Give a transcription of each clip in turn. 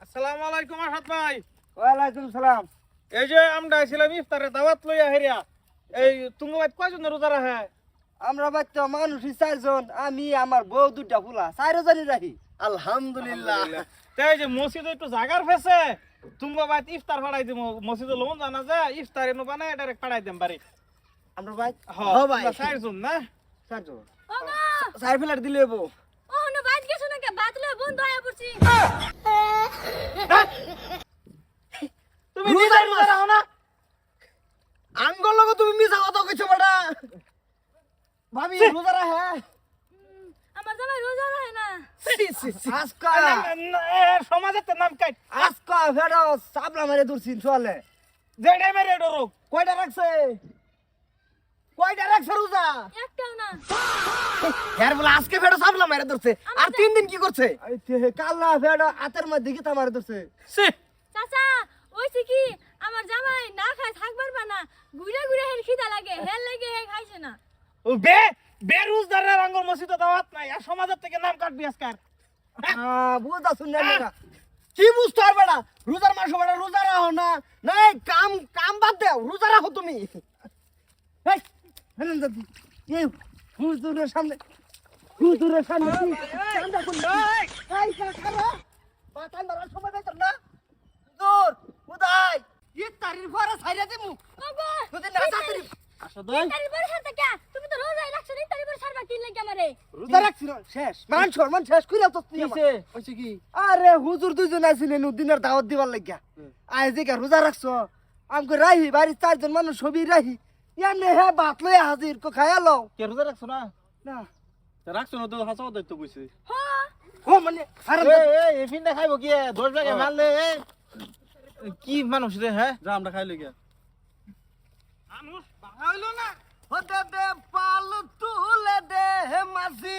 আসসালামু আলাইকুম আসাদ ভাই। ওয়ালাইকুম সালাম। এই যে আমরা ছিলাম ইফতারে দাওয়াত লইয়া হেরিয়া, এই তুমি ভাই কয়জন রোজা রাখে? আমরা বাচ্চা মানুষই 4 জন, আমি আমার বউ দুটা ফুলা 4 জনই রাখি আলহামদুলিল্লাহ। তাই যে মসজিদে একটু জাগার ফেসে তুমি ভাই ইফতার ফাড়াই দিব, মসজিদে লোন জানা যে ইফতার এনে বানায় ডাইরেক্ট ফাড়াই দেন বাড়ি। আমরা ভাই হ্যাঁ ভাই 4 জন না? 4 জন ওগো 4 ফ্ল্যাট দিলে বউ। ওহনো বাদ গেছো না কে বাদ লয়ে বন্ধ হয়ে পড়ছি। তুমি নিজে রোজা রাখো না? আঙ্গল লগো তুমি মিছা কথা কইছো বড়া। ভাবি রোজা রাখে? আমার জামাই রোজা রাখে না। আজকা সমাজের তো নাম কাট আজকা ফেড়ো সাবলা মারে দূরছিন চলে। যেটাই মেরে ডরো। কয়টা রাখছে? কয়টা রাখছে রোজা? একটাও না। यार বলে আজকে ফেড়ো সাবলা মারে দূরছে। আর 3 দিন কি করছে? কাল্লা ফেড়ো হাতের মধ্যে গিতা মারে দূরছে। চাচা ওইছে কি আমার জামাই না খায় থাকবার না, ঘুরে ঘুরে হের খিদা লাগে, হের লাগে হে খাইছে না। ও বেরোজগারের রঙের মসজিদে দাওয়াত নাই, আর সমাজের থেকে নাম কাটবি আজকার। বুঝা শুনলেন না কি বুঝতে পারবে না? রোজার মাস বড় রোজা রাখো না, নাই কাম কাম বাদ দাও, রোজা রাখো তুমি। এই হেলেন দাদি এই হুজুরের সামনে চান্দা কোন এই কারা বাতান মারার সময় বেতন না হুজুর উদাই ইফতারির পরে ছাইরা দিমু ওগো যদি না চাতুরি আসো দই তারি বড় হাতে কে তুমি তো রোজাই রাখছ না, তারি বড় সারবা কি লাগে আমারে? রোজা রাখছিল শেষ মান শেষ কইরা তো তুই আমার হইছে কি? আরে হুজুর দুইজন আইছিলেন দিনের দাওয়াত দিবার লাগিয়া আজ যে রোজা রাখছো আমকে রাহি বাড়ির 4 জন মানুষ সবই রাহি ইয়ানে হে ভাত লইয়া হাজির কো খায়া লও কে রোজা রাখছো না? না রাখছো না তো হাসা দায়িত্ব কইছে। হ্যাঁ ও মানে আরে এই এফিনটা খাইবো কি? 10 টাকা মারলে কি মানুষ রে? হ্যাঁ যা আমরা খাইলে গিয়া মানুষ বাঙা হইলো না। হতে দে পাল তুলে দে মাঝি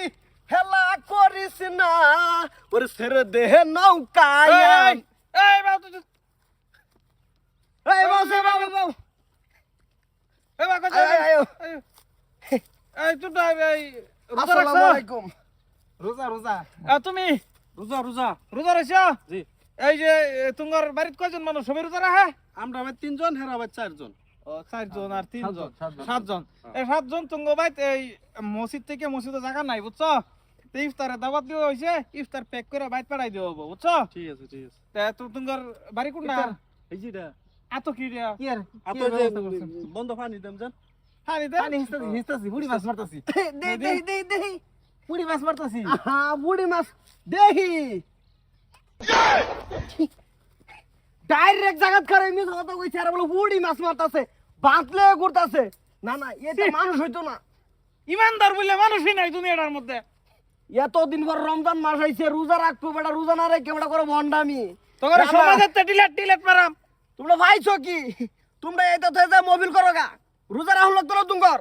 হেলা করিস না ওরে ছেড়ে দে নৌকায় এই বাবু তুই এই বসে বাবু বাবু এই বাবু আয়ো এই তুই এই রোজা আসসালামু রাখছো? আলাইকুম রোজা তুমি রোজা রাখছো? জি। এই যে তোমার বাড়িতে কয়জন মানুষ সবাই রোজা রাখে? আমরা ভাই 3 জন, হেরা ভাই 4 জন। ও 4 জন আর 3 জন 7 জন। হ্যাঁ। এই 7 জন তুঙ্গ ভাই এই মসজিদ থেকে মসজিদে জায়গা নাই বুঝছো? তো ইফতারে দাওয়াত দেওয়া হইছে, ইফতার প্যাক করে বাইট পাঠাই দেওয়া হবে বুঝছো? ঠিক আছে ঠিক আছে। তা তোমার বাড়ি কোনটা? এই যেটা আতো কি রে? কি আর আপনি যে বন্ধ পানি দেন জান। হানি দে হিস্তাছি বুড়ি মাছ মারতাছি দে দে, দে দে দে পুরি মাছ মারতাছি। হ্যাঁ বুড়ি মাছ দেহি ডাইরেক্ট জায়গা করে মিস কথা কইছে আর বলে বুড়ি মাছ মারতাছে বাঁধলে ঘুরতাছে না না এটা মানুষ হইতো না ইমানদার বললে মানুষই নাই দুনিয়াটার মধ্যে। এতদিন পর রমজান মাস আইছে রোজা রাখবো বেটা রোজা না রেখে বেটা করে ভন্ডামি তোর সমাজের তে ডিলেট মারাম। তোমরা ভাইছো কি তোমরা এটা তো মোবিল করো গা রোজা রাহুল তোরা তুঙ্গর